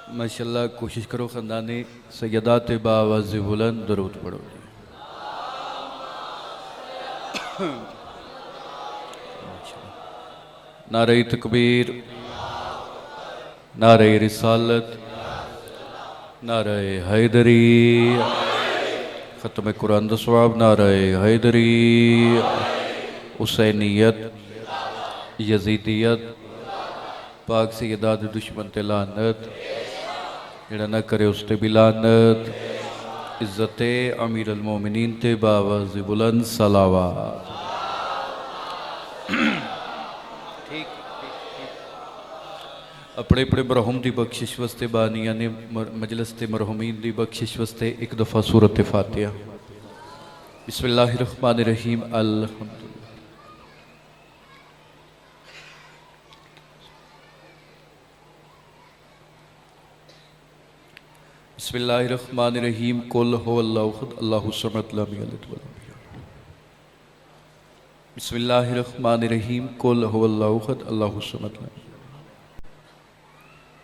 माशाल्लाह कोशिश करो ख़ानदानी सैयदात बावाज़ बुलंद दरूद पढ़ो। नारे तकबीर, नारे रिसालत, नारे हैदरी, ख़त्म कुरान दा सवाब, नारे हैदरी, हुसैनियत, यजीदियत, पाक सैयदा दे दुश्मन ते लानत, जेड़ा ना करे उस ते भी लानत, इज्जते अमीर अल मोमिनीन ते बावाज़ बुलंद सलावत। अपने अपने मरहूम की बख्शिश वास्ते बानिया ने मजलिस ते मरहूमीन की बख्शिश वास्ते एक दफ़ा सूरत फातिहा। बिस्मिल्लाहिर्रहमानिर्रहीम। अल्हम्दुलिल्लाह। बिस्मिल्लाहिर्रहमानिर्रहीम। कुल हुवल्लाहु अहद अल्लाहु समद लम यलिद वलम यूलद। बिस्मिल्लाहिर्रहमानिर्रहीम। कुल हुवल्लाहु अहद अल्लाहु समद लम यलिद।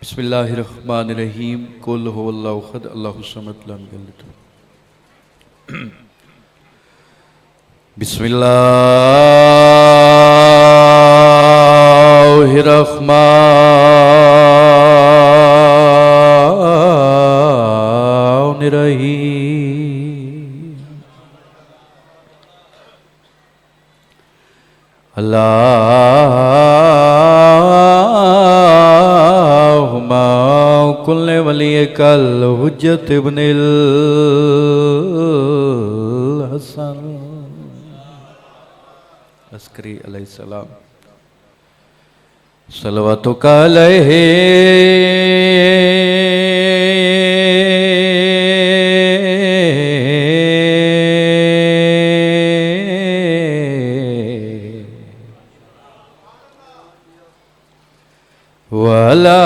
बिस्मिल्लाहिर्रहमानिर्रहीम। कुल हुवल्लाहु अहद अल्लाहु समद लम यलिद। बिस्मिल्लाहिर्रहमानिर्रहीम। अल्लाहुम्मा कुल्ले वलियकल हुज्जत इब्निल हसन अस्करी अलैहिस्सलाम सलवातुका अलैहि वला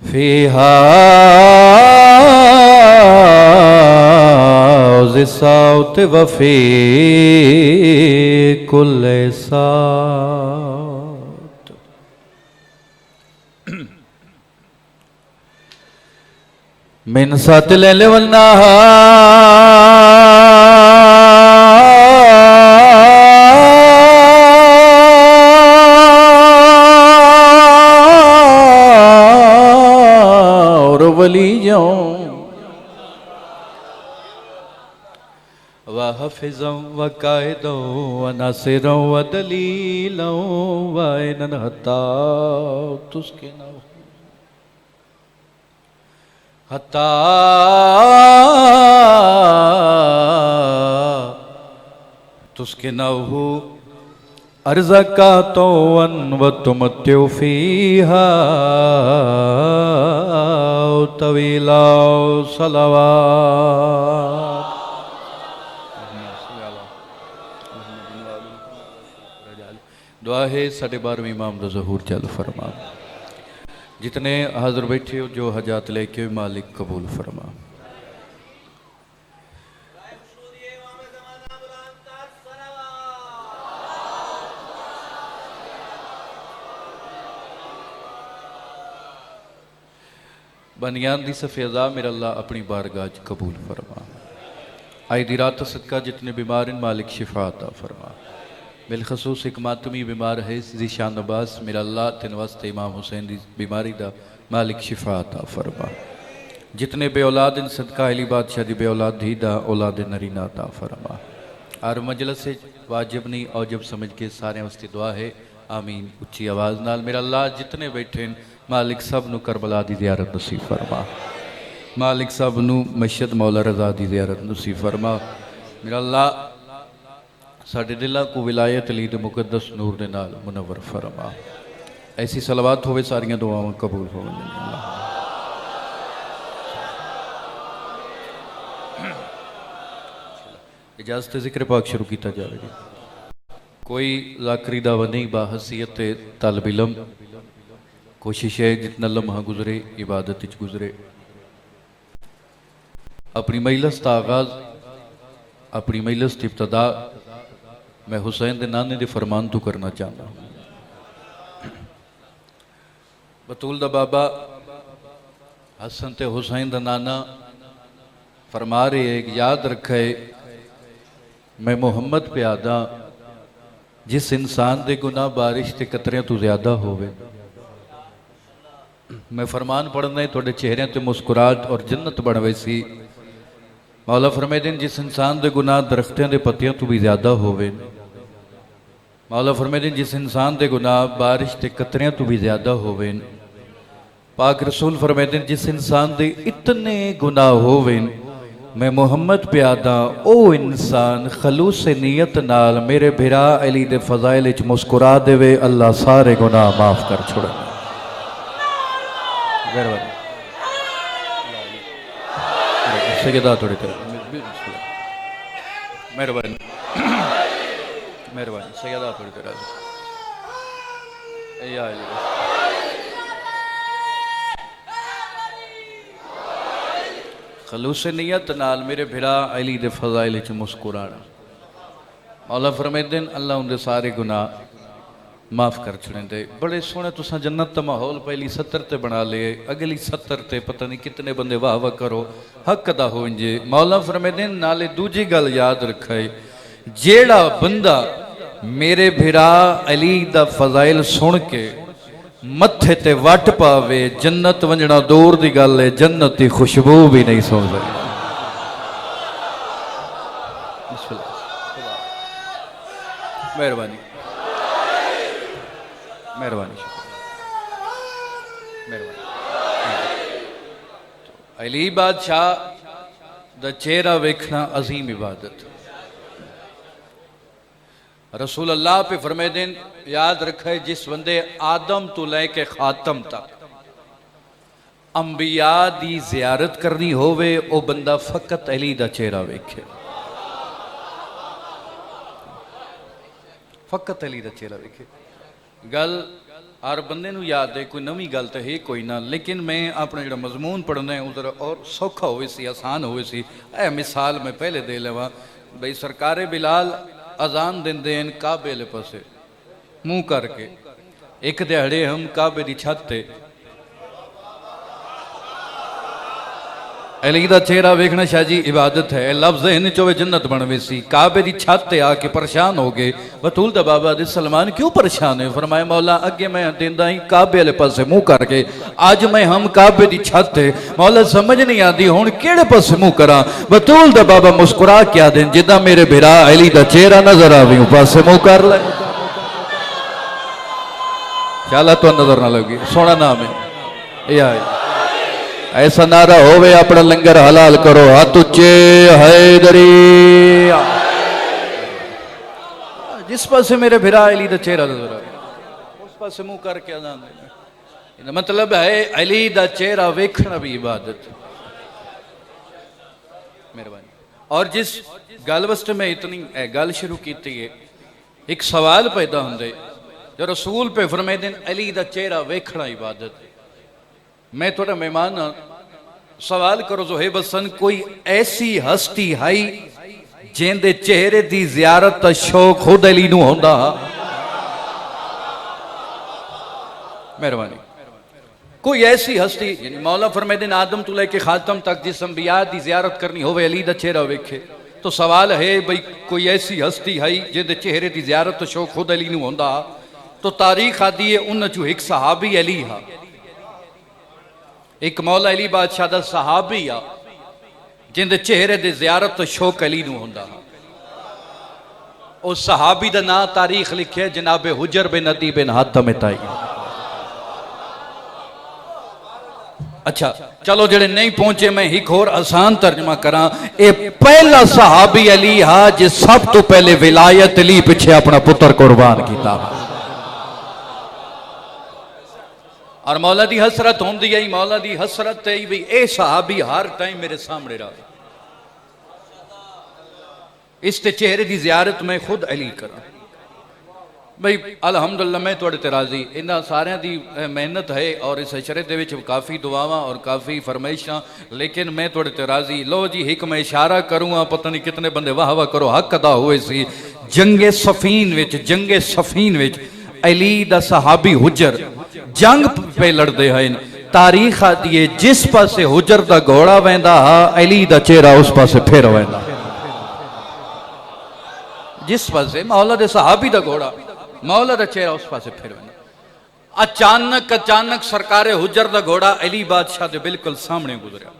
फ़ीहा ज़िसाउत वफ़ी कुल्ले सात। मिन सात लैल वन्नहार वलियों व हफ़िज़ों व कायदों व नासिरों व दलीलों व इनन हत्ता तुस्के ना हत्ता तुस्के ना हो अर्ज़ा का तो वन व तुम त्योफ़ीहा तवीला सलावात। दुआ है साढ़े 12वें इमाम दा ज़हूर चल फरमा। जितने हाजिर बैठे हो जो हजात लेके मालिक कबूल फरमा। बनियान दी सफ़ेज़ा मेरा अल्लाह अपनी बारगाह कबूल फरमा। आई दी रात सदका जितने बीमार इन मालिक शिफा अता फरमा। बिलखसूस एक मातमी बीमार है ज़ीशान अब्बास मेरा अल्लाह तेन वास्ते इमाम हुसैन की बीमारी का मालिक शिफा अता फरमा। जितने बे औलाद इन सदका अली बादशाह की बे औलाद धी दा औलाद नरीना अता फरमा। और मजलस वाजिब नहीं और जब समझ के सारे वास्ते दुआ है आमीन उच्ची आवाज़ नाल। मेरा अल्लाह जितने बैठे मालिक सब नू करबला दी ज़ियारत नसीब फरमा। मालिक सब नू मशहद मौला रज़ा दी ज़ियारत नसीब फरमा। मेरा अल्लाह साढ़े दिलों को विलायत अली दे मुकद्दस नूर दे नाल मुनव्वर फरमा। ऐसी सलवात होवे सारियां दुआवां कबूल हो। इजाज़त जिक्र पाक शुरू किया जाएगा। कोई ज़ाकरी दावा नहीं बाहसीयत तलब इलम। कोशिश है जितना लम्हा गुजरे इबादत गुजरे। अपनी मजलिस का आगाज, अपनी मजलिस की इब्तदा मैं हुसैन के नाने के फरमान तो करना चाहता हूँ। बतूल दा बाबा हसन ते हुसैन दा नाना फरमा रहे एक याद रखे, मैं मुहम्मद पे आदा जिस इंसान के गुनाह बारिश के कतरियां तो ज्यादा होवे। मैं फरमान पढ़ना थोड़े चेहरिਆਂ ते मुस्कुराहट और जन्नत बन गई सी। मौला फरमाते जिस इंसान के गुनाह दरख्तों के पत्तियों तो भी ज्यादा होवे। मौला फरमाते जिस इंसान के गुनाह बारिश के कतरियां तो भी ज्यादा होवे। पाक रसूल फरमाते जिस इंसान के इतने गुनाह होवे, मैं मुहम्मद पे आदा ओ इंसान खलूस नीयत नाल मेरे भिरा अली दे फजाइल च मुस्कुरा देवे, अल्लाह सारे गुनाह माफ कर छोड़े। सजदा थोड़ी देर मेहरबानी मेहरबानी सजदा थोड़ी देर खलूस नीयत नाल मेरे भिरा अली दे फजाइल च मुस्कुराना। मौला फरमाते अल्लाह उनके सारे गुनाह माफ कर छड़ेंदे। बड़े सोहने तुसा जन्नत का माहौल पहली 70 ते बना लिए, अगली 70 ते पता नहीं कितने बंदे वाह वाह करो हक अदा हो जे। मौला फरमाते नाले दूजी गल याद रखे, जेड़ा बंदा मेरे भिरा अली दा फजाइल सुन के मत्थे ते वट पावे, जन्नत वंजना दूर दी गल है, जन्नत की खुशबू भी नहीं सुन सकती। मेहरबानी मेहरबानी मेहरबानी। अली बादशाह दा चेहरा वेखना अजीम इबादत। रसूल अल्लाह पे फरमाते याद रखे, जिस बंदे आदम तो लैके खातम तक अंबिया दी जियारत करनी होवे, ओ बंदा फकत अली दा चेहरा वेखे, फकत अली दा चेहरा वेखे। गल हर बंदे नूं याद है, कोई नवी गल तो है कोई ना, लेकिन मैं अपना जो मजमून पढ़ना है उधर और सौखा हो सी, आसान हो सी। मिसाल मैं पहले दे लवा बई, सरकारे बिलाल अजान देंदे हैं काबे ले पासे मुँह करके। एक दिहाड़े हम काबे की छत ते अली दा चेहरा वेखना शाह जी इबादत है। लफ्ज इन चोवे जन्नत बन वे सी। काबे की छत ते आके परेशान हो गए। बतूल दा बाबा दे सलमान क्यों परेशान है? फरमाया मौला अगे मैं देंदा ही काबे वाले पासे मुंह करके, अज मैं हम काबे की छत है, मौला समझ नहीं आती हुण केड़े पासे मुंह करा। बतूल दा बाबा मुस्कुरा क्या दें, जिदा मेरे भिरा अली दा चेहरा नजर आवे उस पासे मुंह कर ले। शाला तो नजर ना लगी, सोना नाम है या ऐसा नारा होवे अपना लंगर हलाल करो, हाथ उच्चे हैदरी। जिस पासे मेरे भिरा अली दा चेहरा नजर आवे उस पासे मुंह करके अजान देना, मतलब है अली दा चेहरा वेखना भी इबादत। मेहरबानी। और जिस गल वास्ते मैं इतनी गल शुरू की है, एक सवाल पैदा होंदे जो रसूल पे फरमाते अली दा चेहरा वेखना इबादत। मैं थोड़ा मेहमान हाँ, सवाल करो जो है बसन कोई ऐसी हस्ती है जिंदे चेहरे की जियारत का शौक खुद अली नूं होंदा? मेहरबानी। कोई ऐसी हस्ती यानी मौला फरमाते आदम तो लेके खातम तक जिस अंबिया की जियारत करनी होवे अली दा चेहरा वेखे। तो सवाल है भाई कोई ऐसी हस्ती है जिंदे चेहरे की जियारत का शौक खुद अली नूं होंदा? तो तारीख आदि है उन चो एक सहाबी अली हा, एक मौला अली बादशाह दा सहाबी आ जिंदे चेहरे दे जियारत तो शौक अली नूं होंदा। उस सहाबी दा नाम तारीख लिखे जनाबे हुजर बिन अदी बिन हातम ताई। अच्छा चलो जेड़े नहीं पहुंचे मैं एक होर आसान तर्जमा करा। ए पहला सहाबी अली हा जे सब तो पहले विलायत अली पिछे अपना पुत्र कुर्बान किया। और मौला दी हसरत होंदी है, मौला दी हसरत है भी ए सहाबी हर टाइम मेरे सामने रहे, इसके चेहरे की जियारत मैं खुद अली करा। भाई अलहमदुलिल्लाह मैं थोड़े ते राजी इन्होंने सारिया की मेहनत है और इस अशरे के काफ़ी दुआव और काफ़ी फरमाइशा लेकिन मैं थोड़े ते राजी लो जी एक मैं इशारा करूँगा पता नहीं कितने बंदे वाह वाह करो हक अदा हुए सी जंगे सफीन विच अली दा सहाबी हुजर जंग पे लड़ते हैं तारीख आती है जिस पासे हुजर दा घोड़ा वहदा हा अली दा चेहरा उस पासे फिर वहदा जिस पासे मौला दे सहाबी दा घोड़ा मौला दा चेहरा उस पासे फिर वहदा अचानक सरकारे हुजर दा घोड़ा अली बादशाह दे बिल्कुल सामने गुजरिया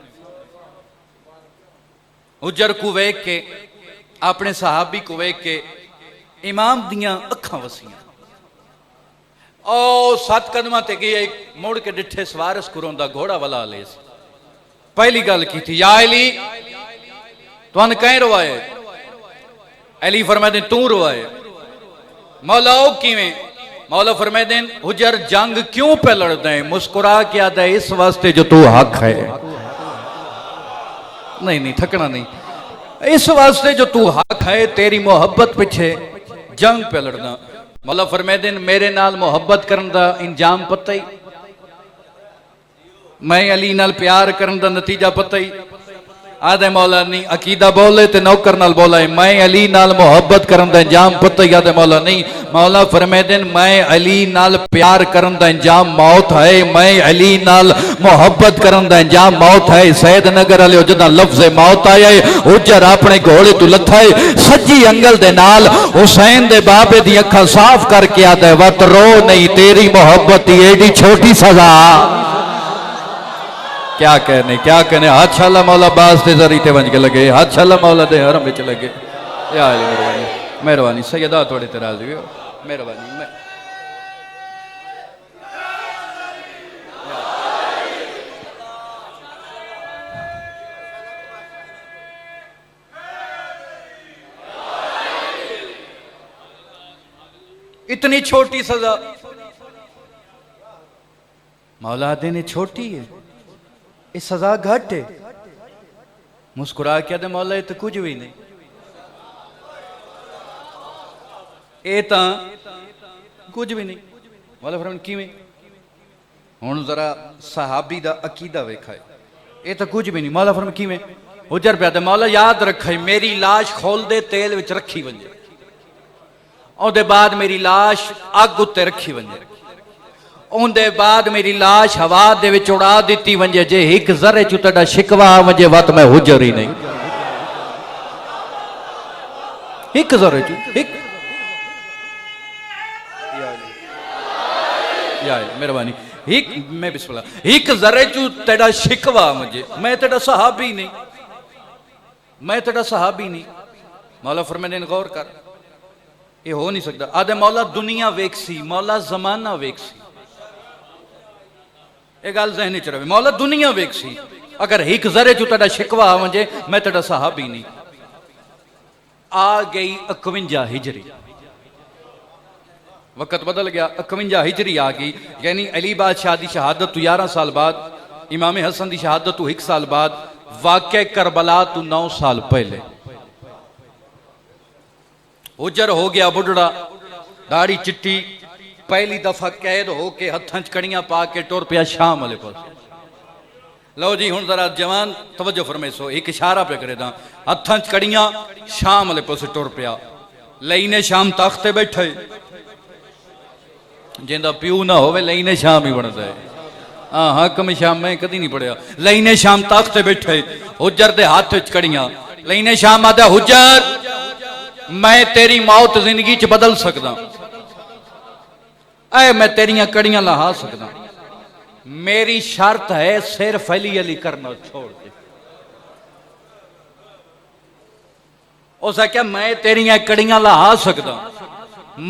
हुजर को वेख के अपने सहाबी को वेख के इमाम दियां अखां वसियां ओ 7 कदम ते गए मुड़ के डिठे सवारस कुरों दा घोड़ा वाला ले पहली गल की थी या अली तुहानू कहीं रवाए अली फरमाए तू रवाए मौला ओ किवें मौला फरमाए हुजर जंग क्यों पे लड़दा है मुस्कुरा के आता है इस वास्ते जो तू हक है नहीं थकना नहीं इस वास्ते जो तू हक है तेरी मोहब्बत पिछे जंग पे लड़ना मौला फरमाए मेरे नाल मोहब्बत करन दा इंजाम पता ही मैं अली नाल प्यार करन दा नतीजा पता ही आदे मौला नहीं अकीदा बोले ते नौकर नाल बोला है मैं अली नाल मोहब्बत करन दा इंजाम पता ही आदे मौला नहीं मौला फरमाए मैं अली नाल प्यार करन दा इंजाम मौत है मैं अली नाल मोहब्बत करन दा इंजाम मौत है सैयद नगर वाले जदा लफ्ज़ मौत आया है हुजर अपने घोड़े तो लथा है सज्जी अंगल दे नाल हुसैन दे बाबे दी अखां साफ करके आदा वत रो नहीं तेरी मोहब्बत दी एडी छोटी सजा क्या कहने हाथ शाला मौला बास दे जरी ते वंज के लगे हाथ शाला मौला दे हरम विच लगे या मेहरबानी सैयदा थोड़े ते राजी हो मेहरबानी मैं इतनी छोटी सजा मौला देने छोटी है इस सजा घट है मुस्कुरा के दे मौला ये तो कुछ भी नहीं ये तो कुछ भी नहीं मौला फरमान किवें हुण जरा सहाबी दा अकीदा वेखा है ये तो कुछ भी नहीं मौला फरमान किवें हुजर पे आते मौला याद रखे मेरी लाश खोल दे तेल विच रखी वंजे ਉਹਦੇ बाद मेरी लाश अग उत्ते रखी वंजे ਉਹਦੇ बाद मेरी लाश हवा दे विच उड़ा दी वंजे जे एक जरे चु तड़ा शिकवा वंजे वत मैं हुजर ही नहीं एक जरे चु एक या मेहरबानी एक मैं बिस्मिल्लाह एक जरे चु तड़ा शिकवा वंजे मैं तड़ा सहाबी नहीं मौला फरमाने गौर कर ये हो नहीं सकता आदे मौला दुनिया वेखसी मौला जमाना वेखसी ये गल जहन च रहे मौला दुनिया वेखसी अगर एक जरे चु तेरा शिकवा वंजे मैं तेरा सहाबी नहीं आ गई 51 हिजरी वक्त बदल गया 51 हिजरी आ गई यानी अली बादशाह की शहादत 11 साल बाद इमाम हसन की शहादत 1 साल बाद वाक़े करबला 9 साल पहले हुजर हो गया बुढ़ड़ा दाढ़ी चिट्टी पहली दफा कैद होके हथां च कड़ियां पा के टुर पिया शाम वाले पास लो जी हुण जरा जवान तवज्जो फरमेसो एक इशारा पे करे दा हथां च कड़ियां शाम वाले पास टुर पिया लईने शाम तख्ते बैठे जिंदा प्यू ना होवे लईने शाम ही बनता है हाँ हकम शाम मैं कदी नहीं पढ़िया लईने शाम तख्ते बैठे हुजर दे हाथ च कड़ियां लईने शाम आदा हुजर मैं तेरी मौत जिंदगी च बदल सकदा ऐ मैं तेरियां कड़ियां लहा सकदा मेरी शर्त है सिर्फ अली अली करना छोड़ दे उस आख्या मैं तेरियां कड़ियां लहा सकदा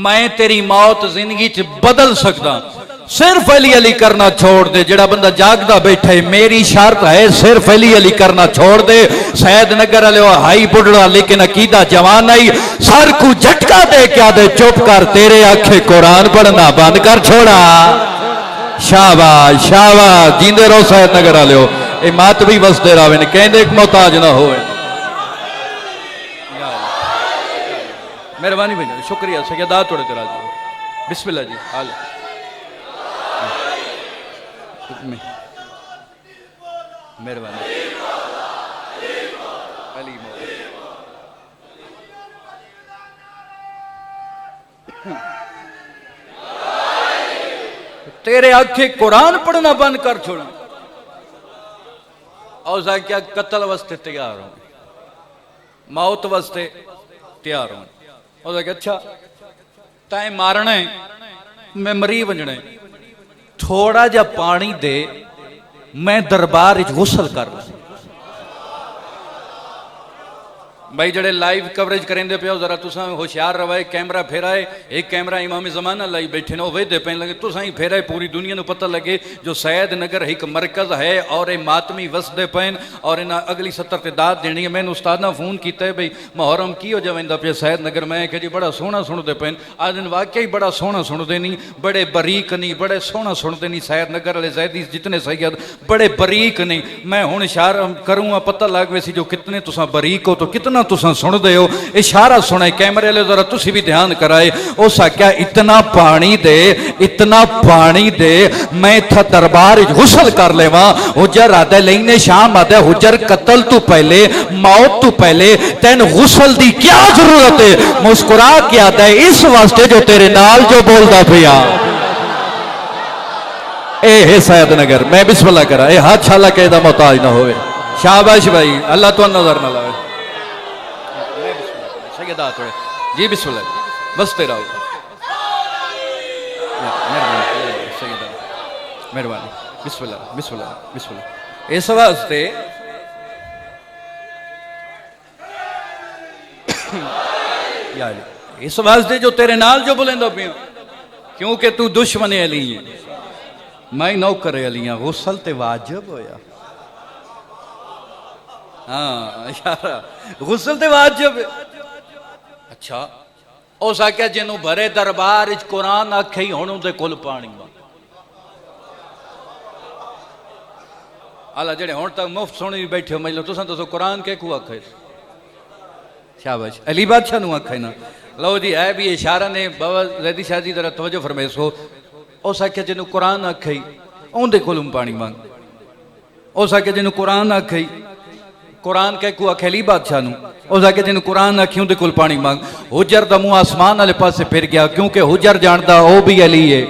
मैं तेरी मौत जिंदगी च बदल सकदा सिर्फ अली अली करना छोड़ दे जेड़ा बंदा जागदा बैठे मेरी शर्त है सिर्फ अली अली करना छोड़ दे सैयद नगर वाले हाई बुढ़ड़ा लेकिन अकीदा जवान आई सर को झटका दे क्या दे चुप कर तेरे आखे कुरान पढ़ना बंद कर छोड़ा शाबाश शाबाश जींदे रहो सैयद नगर वाले ये मत भी वसते रहे कहते मोहताज ना हो मेहरबानी भाई शुक्रिया सैयदा थोड़े तेरा बिस्मिल्लाह जी हाल मेहरबानी अली मौला। तेरे आखे कुरान पढ़ना बंद कर छोड़ और क्या कत्ल वास्ते तैयार हो, मौत वास्ते तैयार हो। अच्छा तैं मारना है, मैं मरी वंजना है, थोड़ा जा पानी दे, मैं दरबार गुसल कर ला। भाई जड़े लाइव कवरेज करेंदे पे जरा तुसा होशियार रवाए, कैमरा फेराए, एक कैमरा इमाम जमाना लाई बैठे ने वेदे पैन लगे, तुसा ही फेराए, पूरी दुनिया को पता लगे जो सैयद नगर एक मरकज है और ये मातमी वसदे पैन और इन्हें अगली 70 ते दाद देनी है। मैंने उस्ताद ने फोन किया है भाई मुहर्रम की हो जाता पे सैयद नगर, मैं कह जी बड़ा सोहना सुनते पैन, आज दिन वाकई बड़ा सोहना सुनते नहीं, बड़े बरीक नहीं, बड़े सोहना सुनते नहीं। सैयद नगर वाले जैदी जितने सैयद बड़े बरीक नहीं, मैं हूँ इशारा करूँगा पता लग वैसी जो कितने तुसा बरीक हो तो कितना तुसा सुन दे हो। इशारा सुने कैमरे वाले जरा तुसी भी ध्यान कराए। उस आख्या इतना पानी दे, इतना पानी दे, मैं था दरबार गुसल कर लेवा। हुजर आदे लेने शाम आदे हुजर कत्ल तू पहले, मौत तू पहले तेन गुसल दी क्या जरूरत है? मुस्कुरा के आता है इस वास्ते जो तेरे नाल जो बोलदा पिया ए सैयद नगर। मैं बिस्मिल्लाह करा ए हाथ छाला के दा मोहताज ना होवे। शाबाश भाई, अल्लाह तो नजर ना लावे। जी बिस्मिल्लाह, बसते रहो, मेहरबानी, बिस्मिल्लाह बिस्मिल्लाह बिस्मिल्लाह। इस वास्ते यार इस वास्ते जो तेरे नाल जो बुलेंदा पिया, क्योंकि तू दुश्मन अली है, मैं नौकर अली हाँ। गुसल ते वाजिब होया, हाँ यार गुसल ते वाजिब। अच्छा उस आख्या जिन्हों भरे दरबार कुरान आखे ही हुण उहदे कोल पानी आला जेड़े हुण तक मुफ्त सुनी बैठे हो, मतलब तुसां दसो कुरान के को आखे? शाबाश, अली बादशाह नूं आखे ना। लो जी है भी इशारा ने बाबा जैदी शाह जी जरा तवज्जो फरमाइसो। उस आख्या जिन्हों कुरान आखे ही उहदे कोलों पानी मांग। उस आख्या जिन्हों कुरान आखे ही, कुरान कह को आखे अली बादशाह नूं, उस आके जिन्होंने कुरान आखी उहदे कोल पानी मांग। हुजर दा मुंह आसमान वाले पासे फिर गया, क्योंकि हुजर जानदा ओ भी अली है।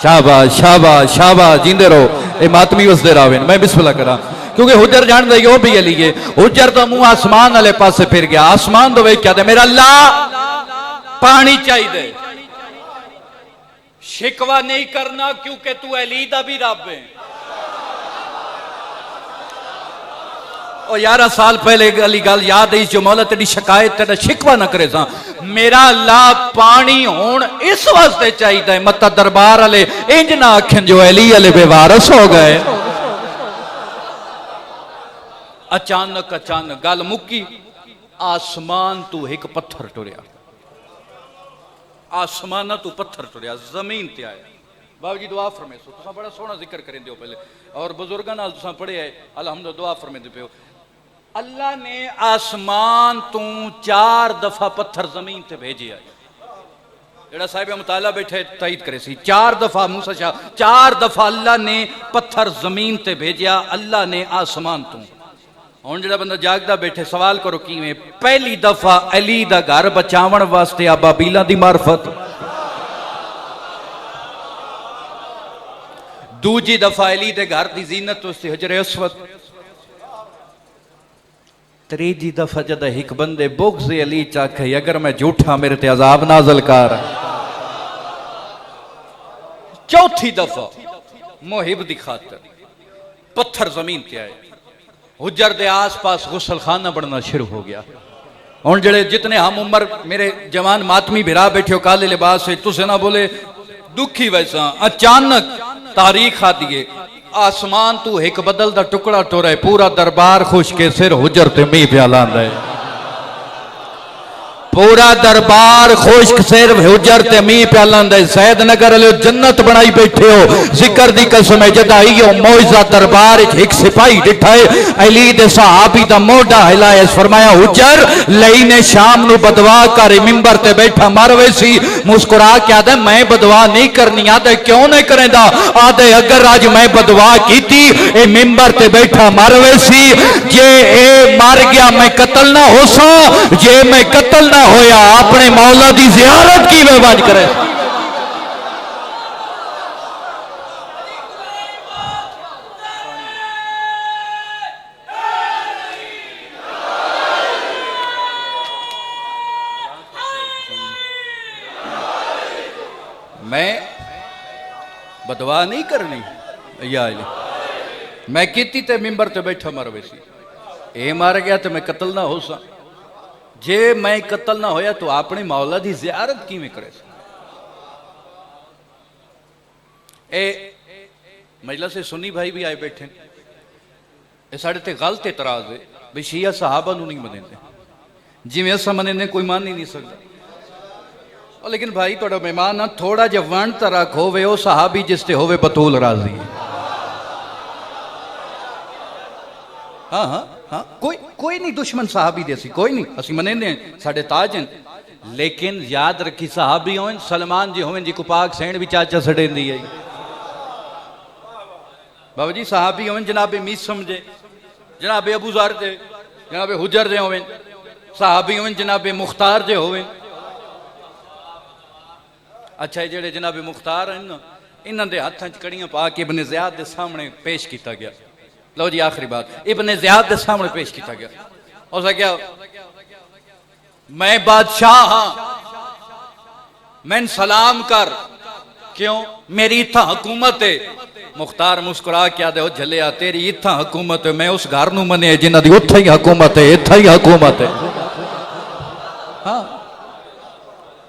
शाबाश शाबाश शाबाश, जींदे रहो, ए मातमी वसदे रावे। मैं बिस्मिल्लाह करा, क्योंकि हुजर जानदा ओ भी अली है। हुजर दा मुंह आसमान वाले पासे फिर गया, आसमान दो वे क्या दे, मेरा अल्लाह पानी चाहिए। शिकवा नहीं करना क्योंकि तू अली दा भी रब है। और 11 साल पहले अली गल याद है जो मौला तेरी शिकायत तेरा शिकवा ना करे सा। मेरा अल्लाह पानी होन इस वास्ते चाहिए मत दरबार वाले इंज ना आखन जो अली वाले बेवारस हो गए। अचानक अचानक गल मुक्की, आसमान तू एक पत्थर टुरया, आसमान तू पत्थर टुरया, जमीन ते आया। बाबू जी दुआ फरमाइसो, तुसा बड़ा सोहना जिक्र करेंदे हो पहले और बुजुर्गां नाल तुसा पढ़े है, अलहमदुलिल्लाह दुआ फरमाइंदे पियो। अल्लाह ने आसमान तू 4 दफा पत्थर जमीन ते भेजे आए। जेड़ा साहिब मुताला बैठे तईद करे सी, 4 दफा मूसा शाह 4 दफा अल्लाह ने पत्थर जमीन ते भेजा, अल्लाह ने आसमान तू। हुण जेड़ा बंदा जागदा बैठे सवाल करो किवें? पहली दफा अली दा घर बचावन वास्ते अबाबीलां दी मार्फत, दूजी दफा अली दे घर दी जीनत उससे हजरे अस्वद, तीजी दफा जद एक बंदे बुग़्ज़ अली चाखे अगर मैं झूठा मेरे ते अजाब नाज़िल कर, चौथी दफा मुहिब दी खातर पत्थर जमीन ते आए। हुजर दे आस पास गुसल खाना बनना शुरू हो गया। हुण जेड़े जितने हम उम्र मेरे जवान मातमी भिरा बैठे हो काले लिबास से, तुसे ना बोले दुखी वैसा अचानक तारीख आ दिए, आसमान तू एक बदल दा टुकड़ा टोरे, पूरा दरबार खुश के सिर हुजर ते मीह प्या लांदा है। पूरा दरबार खुश्क सिर्फ हुजर ते मीह प्यालन दे सैयद नगर वाले जन्नत बनाई बैठे हो जिक्र दी कसम है जदाई हो मौइजा दरबार एक सिपाही डिठा है अली दे सहाबी दा मोढा हिलाया फरमाया हुजर लई ने शाम नु बदवा कर मिंबर ते बैठा मरवे सी मुस्कुरा के आदे मैं बदवा नहीं करनी आदे क्यों नहीं करेंदा आदे अगर आज मैं बदवा कीती ए मिंबर ते बैठा मरवे सी जे ए मर गया मैं कत्ल ना हो सा जे मैं कत्ल ना होया अपने मौला दी जियारत की मेहमान करे। मैं बदवा नहीं करनी या मैं कीती ते मिंबर ते बैठा मरवे सी ए मर गया तो मैं कत्ल ना हो सा जे मैं कत्ल ना होया तो अपने मौला दी जियारत किवें करे। ए मजलिस सुन्नी भाई भी आए बैठे ये साढ़े ते गलत एतराज है भी शिया सहाबा नूं नहीं मनेंदे जिवें असां मनेंदे कोई मान ही नहीं सकता। लेकिन भाई तुहाडा मेहमान ना थोड़ा जिहा वण तरक होवे ओ सहाबी जिस ते होवे बतूल राजी है। हाँ हाँ हाँ कोई नहीं दुश्मन सहाबी दे सी कोई नहीं असी मनेंदे साडे ताज हैं लेकिन याद रखी सहाबी होवन सलमान जी होवन जी को पाक सैन भी चाचा सड़ेंदी है बाबा जी सहाबी होवन जनाबे मीस समझे जनाबे अबू ज़र जे जनाबे हुजर जे होवन सहाबी होवन जनाबे मुख्तार जे होवन। अच्छा ये जेड़े जनाबे मुख्तार हैं ना इन्हां दे हत्थां च कड़ियां पा के इब्ने ज़ियाद दे सामने पेश किया गया। लो जी आखिरी बात इब्ने ज़ियाद के सामने पेश किया गया उसने क्या मैं बादशाह हाँ मैं सलाम कर क्यों मेरी इत्था हुकूमत है। मुख्तार मुस्कुरा क्या दे झलिया तेरी इत्था हुकूमत है मैं उस घर नूं मने जिन्हां दी उत्थे ही हुकूमत है इत्था ही हुकूमत है। हाँ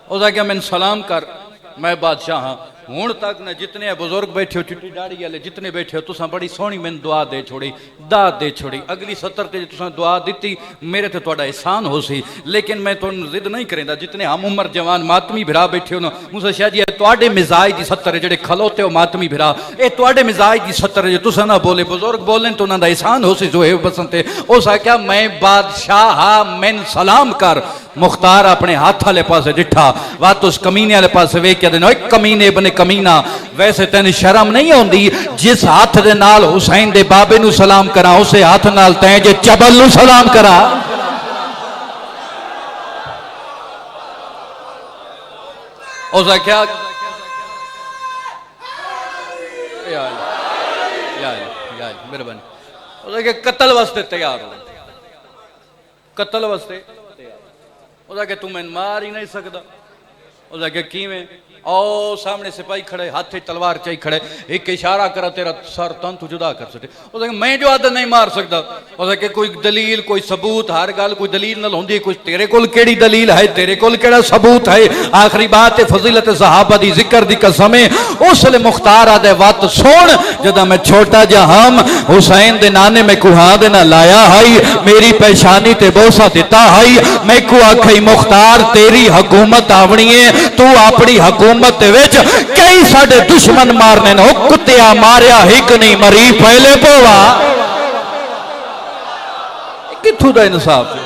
उसने क्या मैं सलाम कर मैं बादशाह हाँ हूं तक न जितने बुजुर्ग बैठे हो चिट्टी दाड़ी वाले जितने बैठे हो तुसा बड़ी सोहनी मैंने दुआ दे छोड़ी दात दे छोड़ी अगली 70 ते तुसा दुआ दी मेरे ते तुहाडा एहसान हो सी लेकिन मैं तुहानू जिद नहीं करेंदा जितने हम उम्र जवान मातमी भिरा बैठे हो ना मूसा शाह जी तुहाडे मिजाज दी 70 जेडे खलोते हो मातमी भिरा ए तुहाडे मिजाज दी 70 जे तुसा ना बोले बुजुर्ग बोले तो उन्हां दा एहसान हो सी जो है बसंते उस आख्या मैं बादशाह मैन सलाम कर। मुख्तार अपने हाथ वाले पासे डिठा वात उस कमीने वाले पासे वेख के देना कमीने बने कमीना वैसे तेन शर्म नहीं आती जिस हाथ दे नाल हुसैन दे बाबे नू सलाम करा उसे हाथ नाल तैं जे चबल नू सलाम करा। उस आख्या मेहरबानी उस आख्या कत्ल वास्ते तैयार हो कत्ल वास्ते उसके तू मैंने मार ही नहीं सकता उसके किवें ओ सामने सिपाही खड़े हाथ तलवार चाहिए खड़े एक इशारा करा तेरा सर तन तू जुदा कर सके उसके मैं जो आदत नहीं मार सकता उसके कोई दलील कोई सबूत हर गल कोई दलील न होंदी कुछ तेरे कोल केड़ी दलील है तेरे कोल केड़ा सबूत है। आखिरी बात है फजीलत सहाबा दी जिक्र दी कसम है उसले मुख्तार आदे वत सुन जदा मैं छोटा जा हम हुसैन दे नाने में कुहा दे ना लाया है मेरी पहचानी ते बोसा दिता है मैं को आखई मुख्तार तेरी हुकूमत आवनी है तू अपनी हुकूमत कई साडे दुश्मन मारने नो कुत्तिया मारिया हिक नहीं मरी पहले पोवा किथों दा इंसाफ है।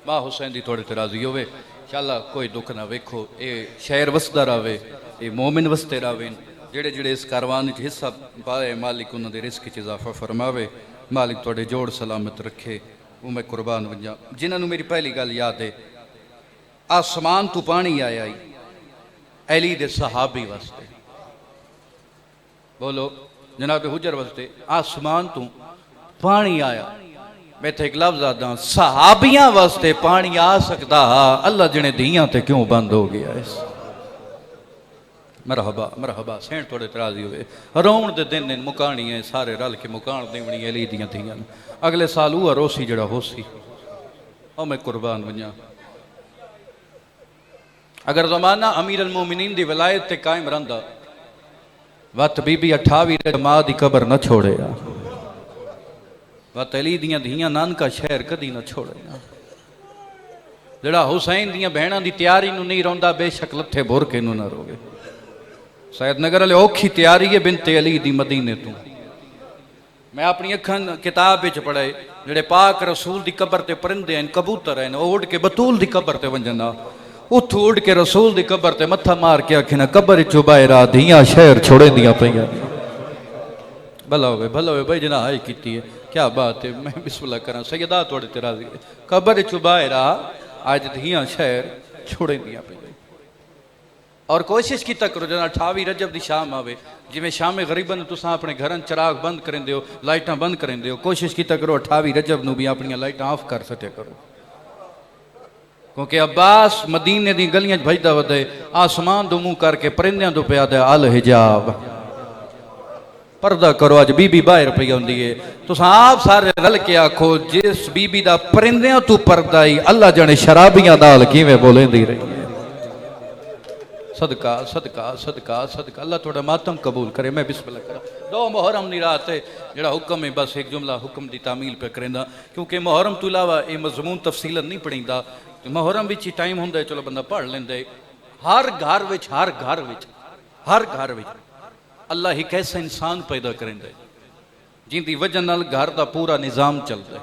मां हुसैन दी थोड़े राजी होवे इंशाअल्लाह कोई दुख ना वेखो ये शहर वसदा रहे ये मोमिन वसते रहे जेड़े जेड़े इस कारवान हिस्सा पाए मालिक उन्होंने रिस्क च इजाफा फरमावे मालिक थोड़े जोड़ सलामत रखे वो मैं कुर्बान वजा जिन्होंने मेरी पहली गल याद है आसमान तू पानी आया ही अली दे सहाबी वास्ते बोलो जनाब हुजर वास्ते आसमान तू पानी आया मैं थे एक लफ्ज आदा सहाबियां वास्ते पानी आ सकता हा अल्लाह जिने दियां ते क्यों बंद हो गया इस मरहबा मरहबा सैन थोड़े तराजी हुए रोण दे दिन मुकानी है सारे रल के मुकान देवनी अली दियां दियां अगले साल वो रोसी जड़ा होसी और मैं कुर्बान वजा अगर ज़माना अमीर अल मोमिनीन दी विलायत ते कायम रंदा वत बीबी 28 माँ दी कबर न छोड़े वत अली दियां धियां नानका शहर कदी न छोड़े जड़ा हुसैन दियां भैणां दी तैयारी नूं नहीं रोंदा बेशक लथे बुर के नूं न रोवे सैयद नगर वाले औखी तैयारी है बिनते अली दी मदीने तू मैं अपनी अखन किताब विच पढ़े जेड़े पाक रसूल दी कबर ते परिंदे हैं कबूतर हैं उड़ के बतूल दी कबर ते वंजना उठ उड़ के रसूल दी कबर ते मत्था मार के आखिना कबर चो बाहर धियां शहर छोड़े दियां पईयां भला हो भाई जना हाई की है क्या बात है मैं बिस्मिल्लाह करा सैयदा थोड़े ते राजी कबर चो बाहर आज धियां शहर छोड़े दियां पईयां और कोशिश की करो जना 28 रजब की शाम आवे जिमें शाम गरीबन तुसा अपने घर चिराग बंद करेंदे हो लाइटा बंद करेंदे हो कोशिश की करो 28 रजब नूं भी अपन लाइटा ऑफ कर सके करो क्योंकि अब्बास मदीने दी गलियां भजदा वधे आसमान दो मुंह करके परिंदियां तो पिया दे अल हिजाब पर्दा करो अज बीबी बाहर पई आउंदी है तुसा आप सारे रल के आखो जिस बीबी दा परिंदियां तू पर्दा ही अल्लाह जाने शराबियां नाल किवें बोलेंदी रही है सदका सदका सदका सदका अल्लाह थोड़ा मातम कबूल करे मैं बिस्मिल्लाह करा दो मुहर्रम दी रात है जड़ा हुक्म है बस एक जुमला हुक्म दी तामील पे करेंदा क्योंकि मुहर्रम तो इलावा ये मजमून तफसीलन नहीं पढ़ींदा मुहर्रम विच ही टाइम हुंदा चलो बंदा पढ़ लेंदे हर घर विच अल्लाह ही कैसा इंसान पैदा करेंदा जिंदी वजह नाल घर दा पूरा निजाम चलदा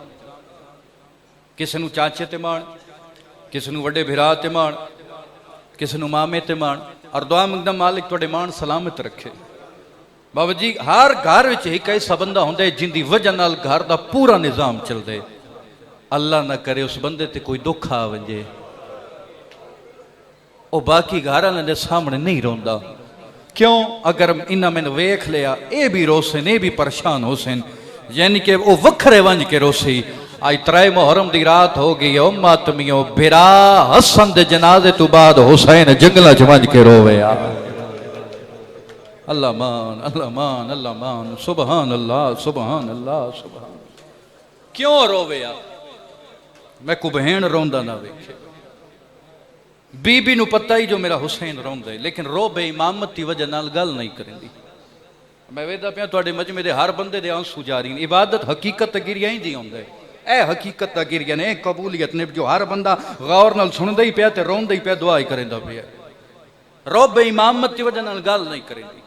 किसी नूं चाचे ते मान किसी नूं वड्डे भिरा ते मान किसी नूं मामे ते मान और दुआ मंगदा मालिक तुहाडे मान सलामत रखे बाबा जी हर घर विच एक ऐसा बंदा हुंदा जिंदी वजह नाल घर दा पूरा निजाम चलदे अल्लाह ना करे उस बंदे ते कोई दुख आ वंजे ओ बाकी घर वाले दे सामने नहीं रोंदा क्यों अगर इन्हें मैंने वेख लिया ये भी रोसन ये भी परेशान होसन यानी कि वो वखरे वंज के रोसी आज 3 मुहर्रम की रात हो गई है मातमियों बिरा हसन दे जनाजे तो बाद हुसैन जंगल च वंज के रोवे अल्लाह मान अल्लाह मान अल्लाह मान सुबहान अल्लाह सुबहान अल्लाह सुबहान क्यों रोवे मैं को बहन रोंदा ना वेखे बीबी नू पता ही जो मेरा हुसैन रोंदा है लेकिन रो बे इमामत की वजह नाल गल नहीं करेंदी मैं वेदा पिया तुहाडे मजमे दे हर बंदे दे आंसू जारी ने इबादत हकीकत गिरिया ही जी आउंदा है ए हकीकत दा गिरिया ने कबूलियत ने जो हर बंदा गौर नाल सुनदा ही पिया ते रोंदा ही पिया दुआ ही करेंदा पिया रो बे इमामत की वजह नाल गल नहीं करेंदी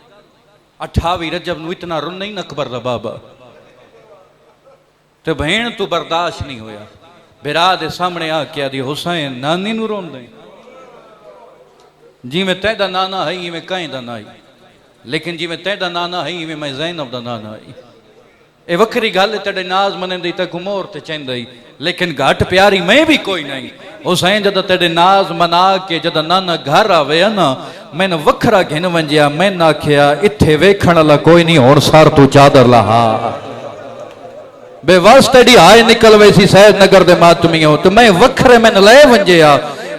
28 रजब नू इतना रुन नहीं अकबर दा बाबा ते बहन तू बर्दाश्त नहीं होया बिरा दे सामने आके आदि हुसैन नानी नू रोंदे जिमें तेदा नाना है इवें कहीं दा नाई लेकिन जिमें तेदा नाना है इवें मैं ज़ैनब दा नाना है ये वक्री गल है तेरे नाज मनेंदी ते घुमोर ते चेंदई लेकिन घट प्यारी मैं भी कोई नहीं हुसैन जद तेरे नाज मना के जद नाना घर आवे ना मैंने वखरा घिन वंजिया मैंने आख्या इत्थे वेखण वाला कोई नहीं हुण सार तू चादर लहा बेवस तेरी हाय निकल वैसी सैद नगर दे मातमियों तो मैं वखरे मैंने ले वंजिया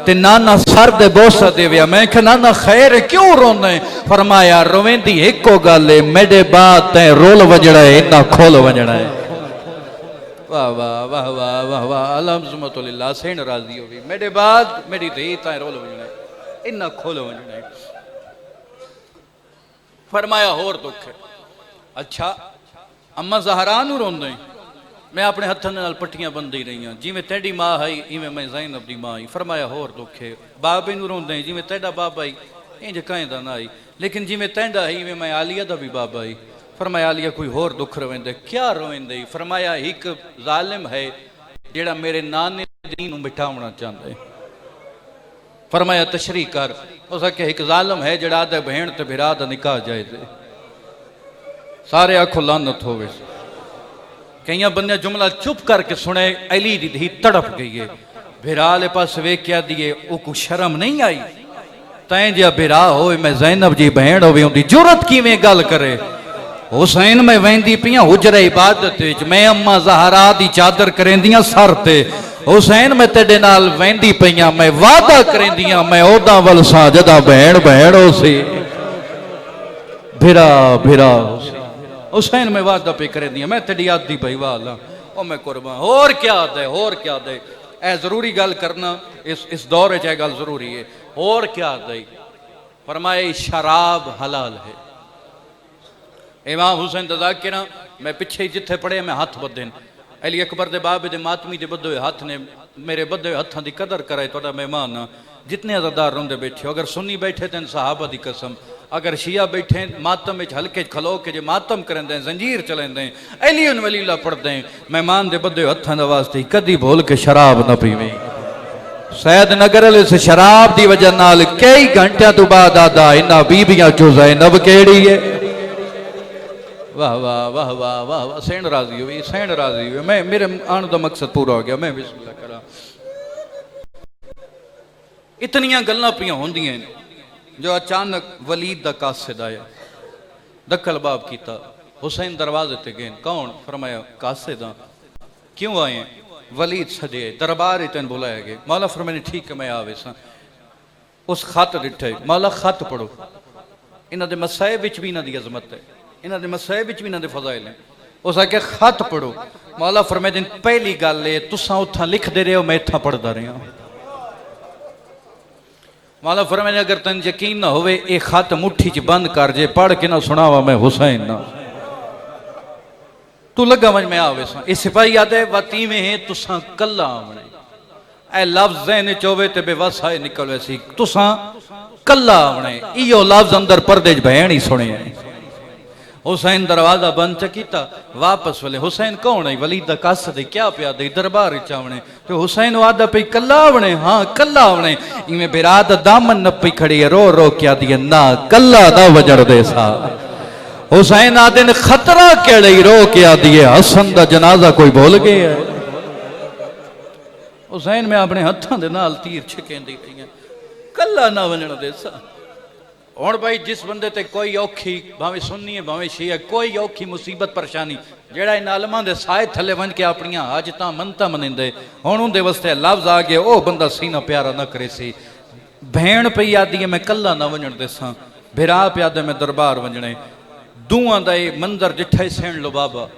ते नाना सर दे बोसा देविया मैं कहा नाना खैर क्यों रोने फरमाया रोवेंदी एको गल है मेरे बाद तैं रोल वजड़ा है इन्ना खोल वजड़ा है वाह वाह वाह वाह वाह वाह अलहम्दुलिल्लाह सेन राजी होगी मेरे बाद मेरी धी तैं रोल वजड़ा है इन्ना खोल वजड़ा है फरमाया होर दुख है अच्छा अम्मा ज़हरा नूं रोंदे मैं अपने हथों नाल पट्टियां बंदी रही हूँ जिमें तेरी माँ आई इवें मैं ज़ैनब दी माँ आई फरमाया होर दुख है बाबे नूं रोंदे जिमें तेरा बाबा आई इंज कहीं दा ना आई लेकिन जिमें तेंदा आई इवें मैं आलिया दा भी बाबा आई फरमाया आलिया कोई होर दुख रोवेंदे क्या रोवेंदे फरमाया एक जालिम है जेड़ा मेरे नाने दी नूं मिटावना चाहता है फरमाया तशरी कर उस आखे एक जालिम है जेड़ा आदे बहन ते भिरा दा निकाह जाए दे सारे आखो लानत होवे कई बंदे जुमला चुप करके सुने अली दी धी तड़प गई है भिरा ले पास वेख्या दिए वो को शर्म नहीं आई तैं जिहा भिरा होए मैं ज़ैनब जी बहन होवे उनकी जुरत किवें गल करे हुसैन मैं वेंदी पियां हुजरे इबादत विच मैं अम्मा ज़हरा दी चादर करेंदियां सर ते हुसैन मैं तेरे नाल वेंदी पियां मैं वादा करेंदियां मैं ओदा वल सा जदा बहन बहन हो सी भिरा भिरा हुसैन में वादा पे करे दिया मैं तेरी आदि भाई वाला ओ मैं कुर्बान होर क्या दे ए जरूरी गल करना इस दौर च गल जरूरी है और क्या दई? फरमाए शराब हलाल है। इमाम हुसैन दा जाकिर मैं पिछे जिथे पढ़े मैं हाथ बधे अली अकबर दे बाबे दे मातमी दे बधे हुए हाथ ने मेरे बधे हुए हथां की कदर कराए। तुहाडा मेहमान जितने अज़ादार रोंदे बैठे हो, अगर सुन्नी बैठे तो सहाबा की कसम, अगर शिया बैठे मातम में हल्के खलो के जे मातम करेंदे जंजीर चलेंदे अली उन वलीला पढ़दे मेहमान दे बधे हथां दा वास्ते कदी भूल के शराब न पीवे। सैयद नगर इस शराब की वजह नाल कई घंटिया तो बाद आदा इन्हां बीबियां चो ज़ैनब केड़ी है। वाह वाह वाह वाह वाह वाह, सैन राजी हुई, सैन राजी हुई। मैं मेरे आने का मकसद पूरा हो गया। मैं बिस्मिल्लाह करा। इतनियां गल्लां पियां होंदियां जो अचानक वलीद दा कासिद आया, दखल बाब किया। हुसैन दरवाजे ते गए। कौन? फरमाया कासिद हाँ। क्यों आए? वलीद सजे दरबार ही तेन बुलाया गया। मौला फरमाया ठीक है मैं आवे सा। उस खत दिठे, मौला खत पढ़ो। इन्हां दे मसाइब विच भी इन्हां दी अजमत है, इन्हां दे मसाइब विच भी इन्हां दे फज़ाइल हैं। उस आके खत पढ़ो। मौला फरमाया दिन पहली गल है तुसां उत्थां लिखदे रहे हो, मैं इत्थां पढ़दा रहा। मौला फरमाया अगर तेन यकीन ना होवे ये खत मुट्ठी च बंद कर जे, पढ़ के ना सुनावा मैं हुसैन ना, तू लगा वज मैं आवे सा। इस सिपाही आदे वती में है तुसां कल्ला आवणे। ए लफ्ज़ ज़हन च होवे ते बेवस आए निकल वैसी तुसां कल्ला आवणे। इहो लफ्ज़ अंदर पर्दे च भैन ही सुने। हुसैन दरवाजा बंद च कीता, वापस वले हुसैन कौन है? वलीद दा कासिद क्या पिया दे दरबार च आवणे। तो हुसैन वादा पे कल्ला आवणे, हाँ कल्ला आवणे। इवें बिराद दामन नपी खड़ी है, रो रो क्या दिए ना कल्ला ना वजड़ दे सा। हुसैन आदे ने खतरा केड़े रो क्या दिए, हसन दा जनाजा कोई भूल गया। हुसैन में अपने हथां दे नाल तीर छिकेंदी रही, कल्ला ना वजण दे सा। हुण भाई जिस बंदे ते कोई औखी भावें सुन्नी है भावें शिया कोई औखी मुसीबत परेशानी जेड़ा इन आलमां दे साए थले वन के अपनियां हाजतां मनता मनिंदे, हुण उंदे वास्ते लफ्ज़ आ गए ओ बंदा सीना प्यारा न करे सी। भेण पई आदी है मैं कल्ला ना वजण देसां, भिरा पिया दे मैं दरबार वजणे। दूआं दा ये मंजर जिठे सैन लो बाबा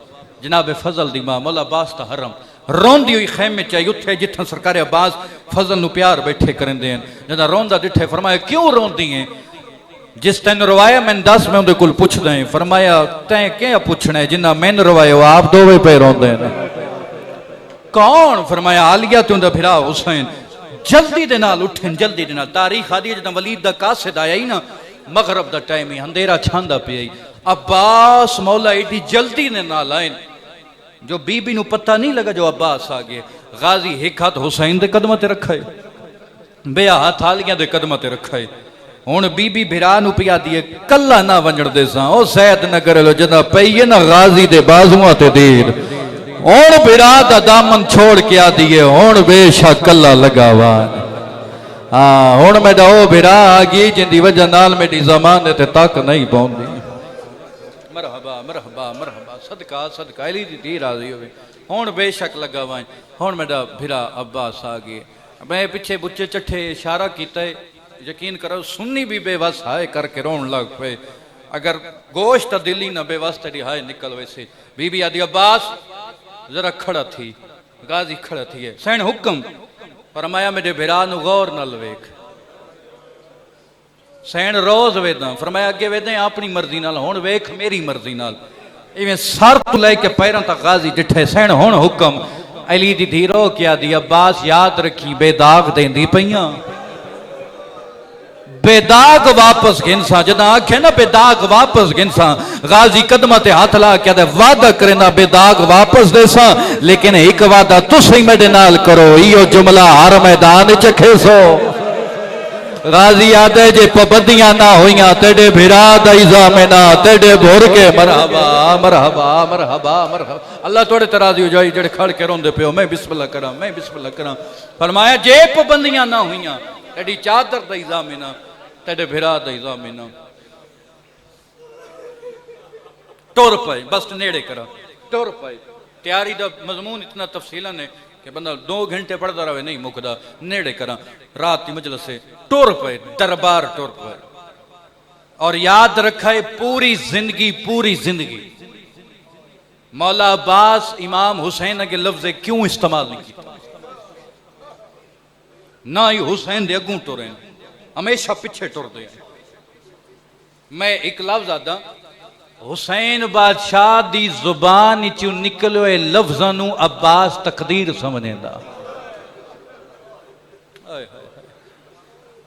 जनाब फजल दी मां मौला अब्बास दा हरम रोंदी हुई खैमे च आई उत्थे जिथे सरकार अब्बास फजल नूं प्यार बैठे करेंदे हैं। जदा रोंदा दिठे फरमाया क्यों रोंदी है? जिस तेन रवाया मैंने दस मैं उनके कोल पुछदा है। फरमाया तैं क्या पूछना है? जिन्ना मैंने रवाया वो आप दोवे पे रोंदे हैं। कौन? फरमाया आलिया ते उंदा भिरा हुसैन। जल्दी दे नाल उठन, जल्दी दे नाल तारीख आदि जदा वलीद दा कासिद आया ही ना मगरब दा टाइम ही अंधेरा छांदा पिया ही। अब्बास मौला एडी जल्दी दे नाल आए जो बीबी नूं पता नहीं लगा जो अब्बास आ गए। गाजी एक हाथ हुसैन दे कदमां ते रखा है, बेया हाथ आलिया दे कदमां ते रखा है। हुण बीबी भिरा नूं पिया दिए कल्ला ना वंजण दे सा। ओ सैयद नगर लो जदा पई है ना गाजी दे बाजुआं ते देर, हुण भिरा दा दामन छोड़ के आ दिए हुण बेशक कल्ला लगावा। हाँ हुण मेरा ओ भिरा आ गई जिंदी वजह नाल मेरी ज़माने ते तक नहीं पहुंदी। मरहबा मरहबा मरहबा सदका सदका अली दी धी राजी होवे। हुण बेशक लगावा। हुण मेरा भिरा अब्बास आ गए। मैं पिछे बुच्चे चट्ठे इशारा कीता है, यकीन करो सुन्नी भी बेवस हाय करके रोन लग पे। अगर गोश्त दिली ना बेवस तेरी हाय निकल वैसे। बीबी आदि अब्बास जरा खड़ा थी, गाजी खड़ा थी है। सैन हुक्म फरमाया मेरे भिरा नूं गौर नाल वेख। सैन रोज वेदा फरमाया अगे वेदे अपनी मर्जी नाल, हुण वेख मेरी मर्जी नाल। इवें सर तो लैके पैरों तक गाजी डिठे। सैन हुण हुक्म अली दी धीरो क्या दी अब्बास याद रखी बेदाग देंदी पईयां, बेदाग वापस गिनसा। जदा आखे ना बेदाग वापस गिनसा, गाजी कदम ते हाथ ला के वादा करेना बेदाग वापस देसा, लेकिन एक वादा तुसी मेरे नाल करो, इो जुमला हर मैदान च खेसो। गाजी आदे जे पाबंदियां ना होइयां तेरे भिरा दा इज़ामिना तेरे भुर के मरहबा मरहबा मरहबा मरहबा। अल्लाह थोड़े तराजी हो जाए जेड़े खड़ के रोंदे पियो। मैं बिस्मिल्लाह करा, मैं बिस्मिल्लाह करा। फरमाया जे पाबंदियां ना होइयां तेरी चादर दा इज़ामिना तेरे भिरा दा इज़ामिना। टुर पाए बस नेड़े करा, टुर पाए। तैयारी दा मजमून इतना तफसीलन है कि बंदा 2 घंटे पढ़ता रहे नहीं मुकदा। नेड़े करा रात की मजलिस से टुर पे दरबार टुर पे। और याद रखा है पूरी जिंदगी मौला अब्बास इमाम हुसैन के लफ्ज क्यों इस्तेमाल नहीं किया, ना ही हुसैन दे अगू टुरे हमेशा पिछे टुरदे हैं। मैं एक लफ्ज आदा हुसैन बादशाह दी जुबान चो निकले हुए लफ्जां नू अब्बास तकदीर समझेंदा।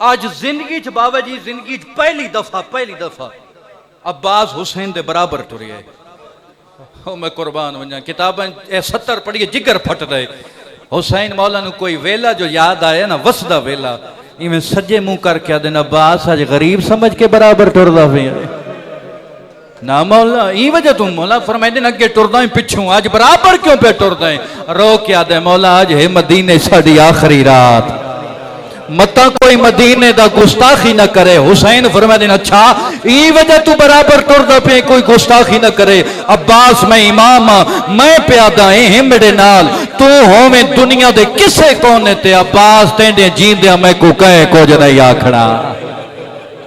आज जिंदगी च बाबा जी जिंदगी च पहली दफा अब्बास हुसैन दे बराबर टुरे है। मैं कुर्बान वजा किताबें 70 पढ़िए जिगर फट रहे। हुसैन मौला नू कोई वेला जो याद आया ना वसदा वेला इवें सज्जे मुंह करके आदे अब्बास अज गरीब समझ के बराबर टुरदा पे ना मौला ई वजह तू मौला फरमाइंदे न अगे टुरदा ही पिछू आज बराबर क्यों पे टुरदा है। रो के आदे मौला आज है मदीने साडी आखिरी रात मता कोई मदीने दा गुस्ताखी न करे। हुसैन फरमाते अच्छा ई वजह तू बराबर टुरदा पे कोई गुस्ताखी न करे। अब्बास मैं इमाम मैं प्यादा है मेरे नाल तू होवे दुनिया दे किसे कोने ते अब्बास तेरे जींदे मैं को कहे कुछ नहीं आखना।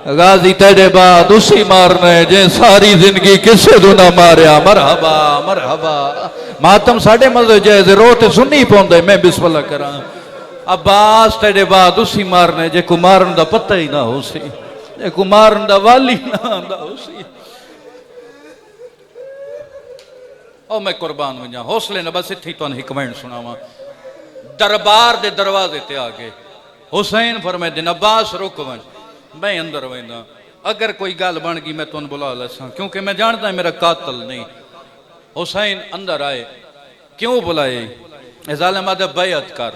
गाजी तेरे बाद उसी मारने जे सारी जिंदगी किसे तू ना मारिया। मरहबा मरहबा मातम साडे मज़े जैसे रोते सुननी पौंदे मैं बिस्मिल्लाह करा। अब्बास तेरे बाद उसी मारने जे को मारन दा पता ही ना हो सी जे को मारन दा वाली ना आंदा हो सी। ओ मैं कुर्बान वजा हौसले न बस इत्थे तुहानू हिक मिनट सुनावा। दरबार दे दरवाजे ते आ गए। हुसैन फरमाए दिन अब्बास रुक वन मैं अंदर वेंदा अगर कोई गल बन गई मैं तुहानू बुला लसा क्योंकि मैं जानता मेरा कातल नहीं। हुसैन अंदर आए क्यों बुलाए जालिम आदे बैअत कर।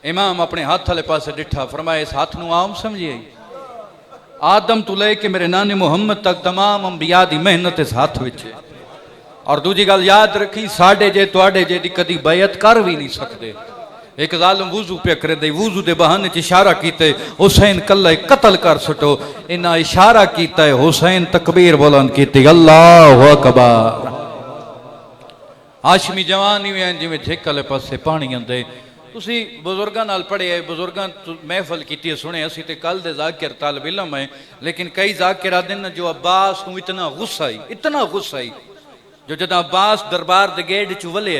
इमाम अपने हाथ वाले पासे डिठा फरमाया इस हाथ नू आम समझिए आदम तू लेके मेरे नानी मुहम्मद तक तमाम अंबिया दी मेहनत इस हाथ विच है। और दूजी गल याद रखी साडे जे तुहाडे जे दी कदी बैअत कर भी नहीं सकते। एक जालिम वुजू पे करे दे वुजू दे बहाने च इशारा कीते हुसैन कल्ला कत्ल कर सटो इन्ना इशारा कीता है। हुसैन तकबीर बुलंद कीती अल्लाहु अकबर। हाशमी जवान ही जिवें झिक वाले पासे पानी आंदे तुसी बुजुर्गां नाल पढ़े बुजुर्गां महफल की सुने असी तो कल दे जाकिर तालिब इल्म है लेकिन कई जाकिर आदे न जो अब्बास को इतना गुस्सा आई जो जदा अब्बास दरबार दे गेट च वले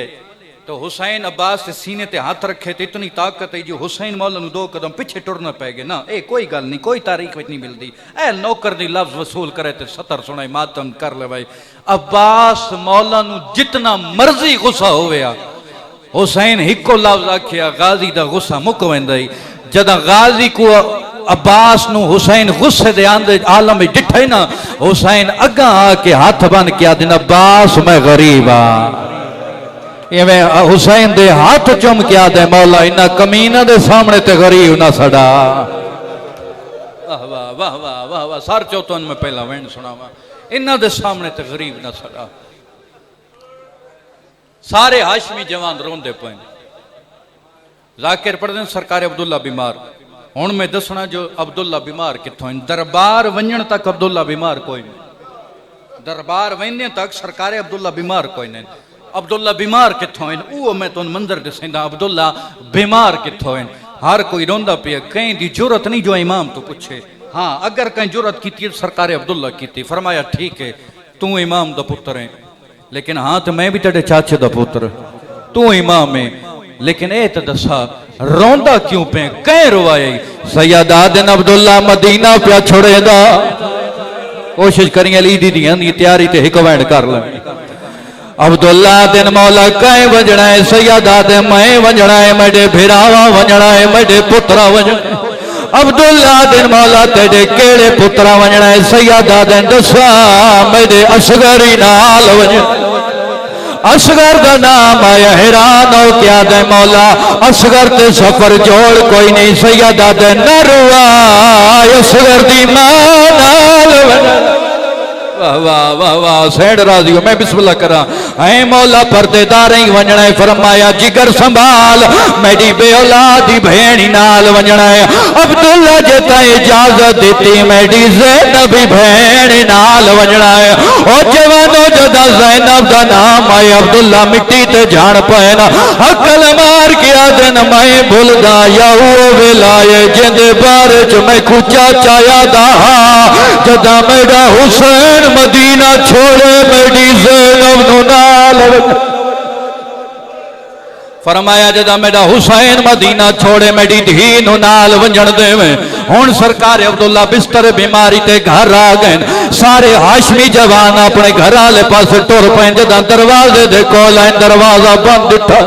तो हुसैन अब्बास के सीने ते हाथ रखे तो इतनी ताकत है जो हुसैन मौला नू 2 कदम पिछे टुरना पै गए ना। ये कोई गल नहीं कोई तारीख नहीं मिलती। ए नौकर दी लफ्ज वसूल करे तो 70 सुनाई मातम कर ले भाई। अब्बास मौला नू जितना मर्जी गुस्सा होया हुसैन हिको लफ्ज आखिया गाजी दा गुस्सा मुक वेंदा जदा गाजी को अब्बास नू हुसैन गुस्से दे आंदे आलम में डिठे ना हुसैन अगा आके हाथ बन के आदे अब्बास मैं गरीब हाँ इवें हुसैन दे हाथ चुम के आदे मौला इन्ना कमीना दे सामने ते गरीब ना सड़ा। वाह वाह वाह वाह वाह वाह सर चौथन में पहला वेंड सुनावा इन्ना दे सामने ते गरीब ना सड़ा। सारे हाशमी जवान रोंदे पे जाकिर पढ़ते सरकार अब्दुल्ला बीमार हुण मैं दसना जो अब्दुल्ला बीमार कितों दरबार वंजन तक अब्दुल्ला बीमार कोई नहीं। दरबार वेंदे तक सरकार अब्दुल्ला बीमार कोई नहीं। अब्दुल्ला बीमार कितों वो मैं तुम मंदिर दसेंदा अब्दुल्ला बीमार कितों हर कोई रोंदा पिया कहीं दी जरूरत नहीं जो इमाम तो पूछे। हाँ अगर कहीं जरूरत की सरकार अब्दुल्ला की फरमाया ठीक है तू इमाम दा पुत्र है लेकिन हाँ तो मैं भी तेरे चाचे दा पुत्र तू इमाम है लेकिन ए तो दसा रोंदा क्यों पे कह रोवाए सैयद आदन अब्दुल्ला मदीना पिया छोड़ेदा कोशिश करिए अली दी दियां दी तैयारी ते हिक वैंड कर ले। अब्दुल्ला दिन मौला कह वजना है सैयद आदम मैं वजना है मेरे भिरावा वजना है मेरे पुत्रा वजना अब्दुल्ला दिन मौला तेरे केड़े पुत्रा वजना है सैयद आदम दसा मेरे असगरी नाल वजना असगर का नाम आया हैरान हो क्या दे मौला असगर ते सफर जोड़ कोई नहीं सैयद आदे नरुआ असगर दी मां नाल वाह वाह वाह वाह सैड राजी हो मैं बिस्मिल्लाह करा ऐ मौला पर्देदार ही वंजना है फरमाया जिगर संभाल मेरी बेऔलादी भेणी नाल वंजना है अब्दुल्ला जता इजाजत देती मेरी ज़ैनब भेणी नाल वंजना है ओ जवानो जदा ज़ैनब दा नाम आए अब्दुल्ला मिट्टी ते जान पाए ना अकल मार के आदन मैं भूलदा या वो वेलाए जिंदे बारे च मैं कुचा चाया दा जदा मेरा हुसैन मदीना छोड़े मेरी ज़ैनब नु नाल फरमाया जदा मेरा हुसैन मदीना छोड़े मेरी धी नू नाल वंजण देवे। हुण सरकार अब्दुल्ला बिस्तर बीमारी ते घर आ गए। सारे हाशमी जवान अपने घर वाले पास टुर पे। जदा दरवाजे दे कोल दरवाजा बंद दिता।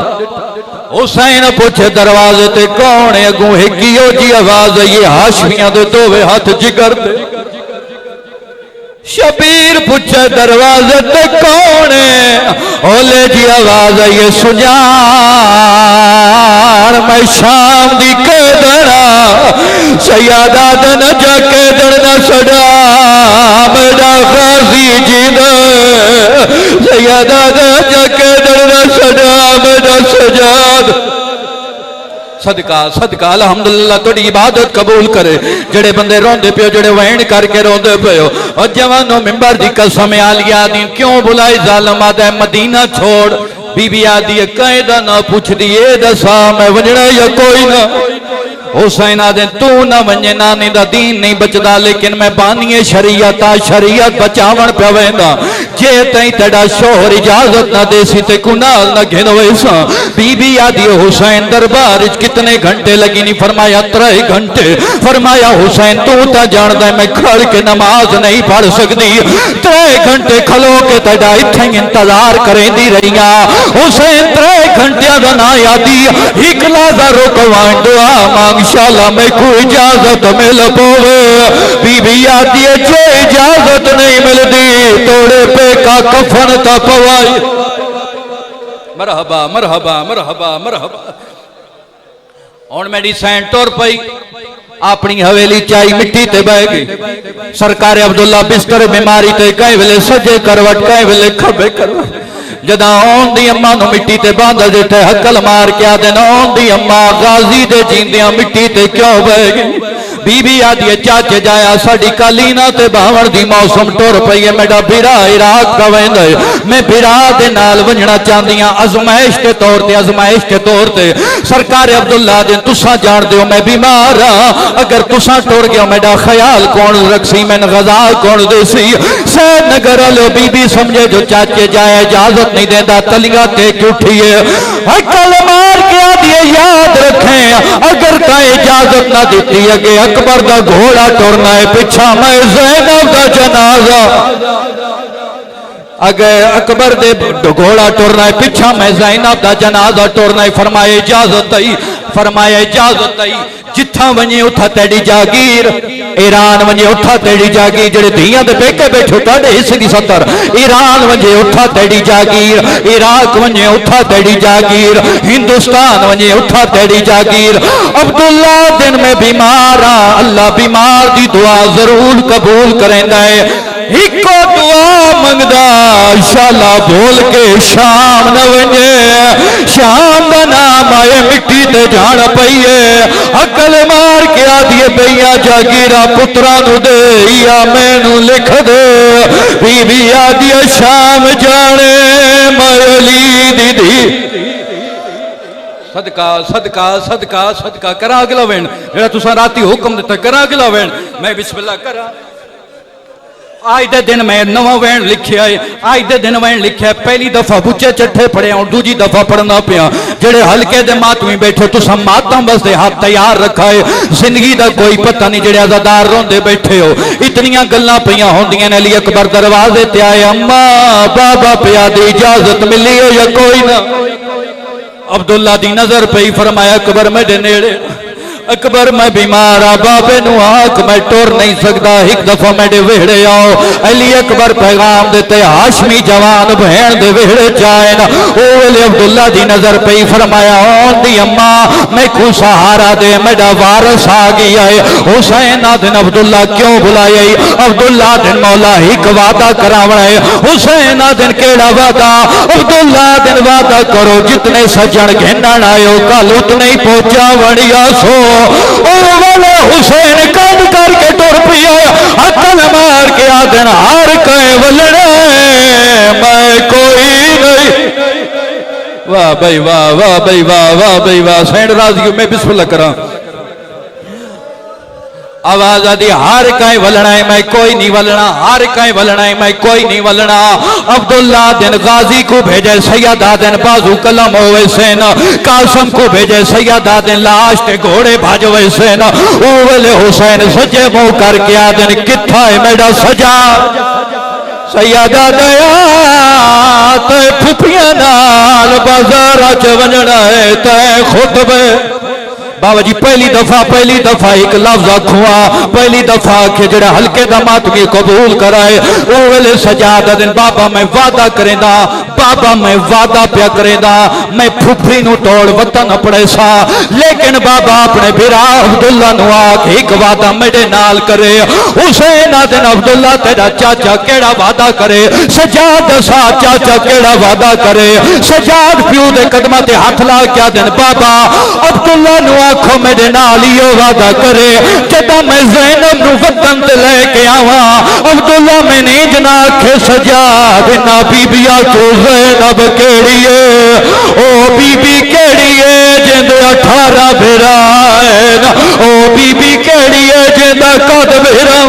हुसैन पूछे दरवाजे ते कौन है? अगू हिकियो जी आवाज आई, हाशमियां दे दोवे हाथ जिगर दे। शबीर पूछे दरवाजे ते कौन है? ओले जी आवाज आई, सुजान मैं शाम दी कैदड़ा सैयदा दन जाके दड़ना सड़ा मेरा गाजी जी दे सैयदा दन जाके दड़ना सड़ा मेरा सजाद। सदका सदका अल्हम्दुलिल्लाह तुहाडी इबादत कबूल करे। जेड़े बंदे रोंदे पियो, जेड़े वहन करके रोंदे पियो, और जवानों मिंबर दी कसम आलिया दी क्यों बुलाई जालिम आदा मदीना छोड़। बीबी आदि कायदा ना पुछदी ए दसा मैं वंजना या कोई ना। हुसैन आदे तू ना वंजे, नानी दा दीन नहीं बचदा, लेकिन मैं बानिए शरीयत शरीयत बचावन पे वेंदा। जे तई तेरा शोहर इजाजत ना देसी ते कुनाल ना घिनवेसा। बीबी आदि हुसैन दरबार कितने घंटे लगी? नहीं फरमाया 3 घंटे। फरमाया हुसैन तू तो जानदा मैं खड़ के नमाज नहीं पढ़ सकती। 3 घंटे खलो के तेरा इत्थे इंतजार करेंदी रहिया। हुसैन 3 घंटे दा ना यादी एक लाजा रुकवान दुआ मांग इंशाअल्लाह मैं को इजाजत मिल पोवे। बीबी आती है जो इजाजत नहीं मिलती तोड़े पे का कफन ता पवाई। मरहबा मरहबा मरहबा मरहबा। हुण मेरी सैन टुर पई अपनी हवेली चाई मिट्टी ते बह गई। सरकार अब्दुल्ला बिस्तर बीमारी ते कई वेले सजे करवट कई वेले खबे करवट। जदा आन दी अम्मा नु मिट्टी ते बांध दिते हकल मार के आदे आन दी अम्मा गाजी दे जींदियां मिट्टी ते क्यों बह गई? बीबी आदि चाचे जाया साड़ी कालीना ते बावण दी मौसम टुर पई है। मेरा बिरा इराक का वेंदा मैं बिरा दे नाल वंजना चाहदियां आजमाइश के तौर ते आजमाइश के तौर ते। सरकार अब्दुल्ला दे तुसा जान दियो मैं बीमार हां, अगर तुसा टुर गया मेरा ख्याल कौन रखसी मैं गजा कौन देसी? सैद नगर लो बीबी समझे जो चाचे जाया इजाजत नहीं देता तलिया टेक उठिए हकल मार के आदि याद रखें अगर ता इजाजत ना दी अगे अकबर का घोड़ा टुरना है पिछा मैं ज़ैनब का जनाजा। अगर अकबर दे घोड़ा टुरना है पिछा मैं ज़ैनब का जनाजा टुरना है। फरमाया इजाजत आई, फरमाया इजाजत आई। जिथा वने उथा तेरी जागीर, ईरान वने उथा तेरी जागीर। जेड़े धियां दे पेके बैठो ताड़े हिस्से दी 70। ईरान वने उथा तेरी जागीर, इराक वने उथा तेरी जागीर, हिंदुस्तान वने उथा तेरी जागीर। अब्दुल्ला दिन में बीमार हां, अल्लाह बीमार दी दुआ जरूर कबूल करेंदा है। इको दुआ मंगदा शाला बोल के शाम न वने, शाम का नाम आए मिट्टी ते जान पईए। अकल मार के आदिए पईया जागीरा पुत्रा नु दे या मैनू लिख दे। बीबी आदिए शाम जाने मयली दीदी। सदका सदका सदका सदका करा अगला वेण जेड़ा तुसा राती हुक्म दिता करा अगला वेण। मैं बिस्मिल्लाह करा। आज दे दिन मैं नवा वैन लिखिया है। आज दे दिन वैन लिखिया पहली दफा बुचे चट्ठे पढ़े और दूजी दफा पढ़ना पिया। जेड़े हल्के दे मातमी बैठे तुसा मातम बसते हाथ तैयार रखा है। जिंदगी का कोई पता नहीं जेड़े अज़ादार रोंदे बैठे हो। इतनियां गल्लां पईयां होंदियां ने। अली अकबर दरवाजे ते आए, अम्मा बाबा पिया दी इजाजत मिली हो या कोई ना? अब्दुल्ला दी नजर पई, फरमाया अकबर मेरे नेड़े। अकबर मैं बीमार आ, बाबे नु आख मैं टुर नहीं सकता, एक दफा मेरे वेहड़े आओ। अली अकबर पैगाम देते हाशमी जवान बहन दे वेहड़े जाए ना। ओ वेले अब्दुल्ला दी नजर पई, फरमाया ओंदी अम्मा मैं को सहारा दे मेरा वारस आ गया है। हुसैन दिन अब्दुल्ला क्यों बुलाया? अब्दुल्ला दिन मौला एक वादा करावना है। हुसैन दिन केड़ा वादा? अब्दुल्ला दिन वादा करो जितने सज्जन घेनन आयो कल उतने ही पहुंचा वड़िया सो। वाला हुसैन कद करके टुर पिया अकल मार के आदन हार कहे वलड़े मैं कोई नहीं। वाह भाई वाह, वाह भाई वाह, वाह भाई वाह। सैन राजी मैं बिस्मिल्लाह करा। आवाज आदि हर कहीं वलना है मैं कोई नहीं वलना, हर कहीं वलना है मैं कोई नहीं वलना। अब्दुल्ला दिन गाजी को भेजे सैयदा दिन बाजू कलम होवे सेन, कासम को भेजे सैयदा दिन लाश ते घोड़े भाजवे सेन। ओ वेले हुसैन सजे मुंह करके आदन किथा है मेरा सजा। सैयदा दया ते फुफिया नाल बाजार च वजना है ते खुतबे। बाबा जी पहली दफा एक लफ्ज आखुआ, पहली दफा के जरा हल्के दा मातमी कबूल कराए। ओ वेले सजाद दिन बाबा मैं वादा करेंदा, बाबा मैं वादा प्या करेंदा, मैं फुफरी नु तोड़ वतन अपने सा, लेकिन बाबा अपने बिरा अब्दुल्ला नु आख एक वादा मेरे नाल करे। हुसैन दिन अब्दुल्ला तेरा चाचा केड़ा वादा करे, सजाद सा चाचा केड़ा वादा करे। सजाद प्यू दे कदमां ते हाथ ला के दिन बाबा अब्दुल्ला नु आखो मेरे नाल ही वादा करे, जदा मैं ज़ैनब नु वतन ते लेके आवा। अब्दुल्ला मैं नहीं जना आखे सजाद ना बीबिया तो ज़ैनब केड़ी है, ओ बीबी केड़ी है जिंदे 18 भेरा है, ओ बीबी केड़ी है जिंदा कद भेरा।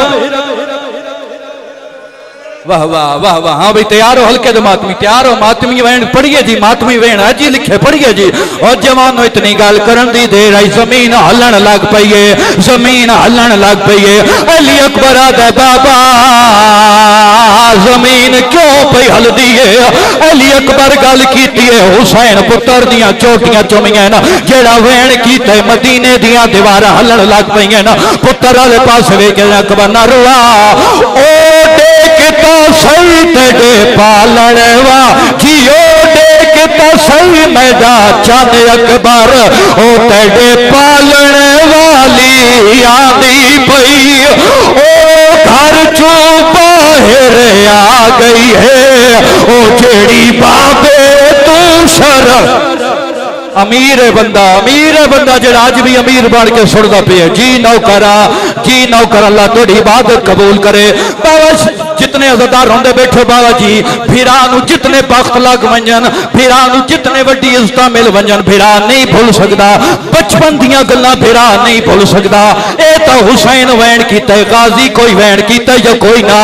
वाह वाह वाह वाह। हाँ भाई तैयार हो हल्के दे मातमी, तैयार हो मातमी वैन पढ़िए जी, मातमी वैन है जी लिखे पढ़िए जी। और जवानों इतनी गल करन दी देर आई जमीन हलन लग पई है, जमीन हलन लग पई है। अली अकबर आदा बाबा जमीन क्यों पई हलदी है। अली अकबर गल कीती है हुसैन पुत्र दियां चोटियां चुमियां ना, जेड़ा वैन कीता है मदीने दियां दीवारां हलन लग पईयां ना। पुत्र वाले पास वे के अकबर ना रुआ, ओ देखता सही तेरे पालनवा जियो, देखता सही मैदा चंद अकबर, ओ तेरे पालन वाली आंदी पई, ओ घर चो बाहर आ गई है, ओ जेड़ी बाबे तू शर। अमीर है बंदा जेड़ा अज भी अमीर बन के सुनता पे। जी नौकरा अल्लाह थोड़ी इबादत कबूल करे। बाबा जितने अज़ादार होंदे बैठे बाबा जी, फिरा जितने बख्त लग वंजन, फिरा जितने वड्डी इज्जत मिल वंजन, फिरा नहीं भूल सकता बचपन दियां गल्लां, फिरा नहीं भूल सकता। ये तो हुसैन वैन कीता है, गाजी कोई वैन कीता या कोई ना।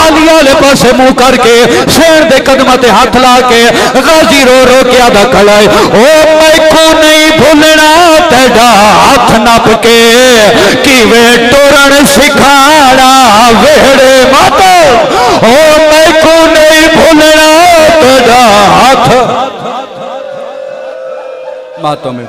आलिया वाले पासे मुंह करके शेर दे कदमां ते हाथ ला के गाजी रो रो के आदा खड़ा है, ओ मैनू नहीं भूलना तेरा हाथ नप के, किवें टुरन सिखाना वेड़े माता, ओ मैनू नहीं भूलना तेरा हाथ। मातों में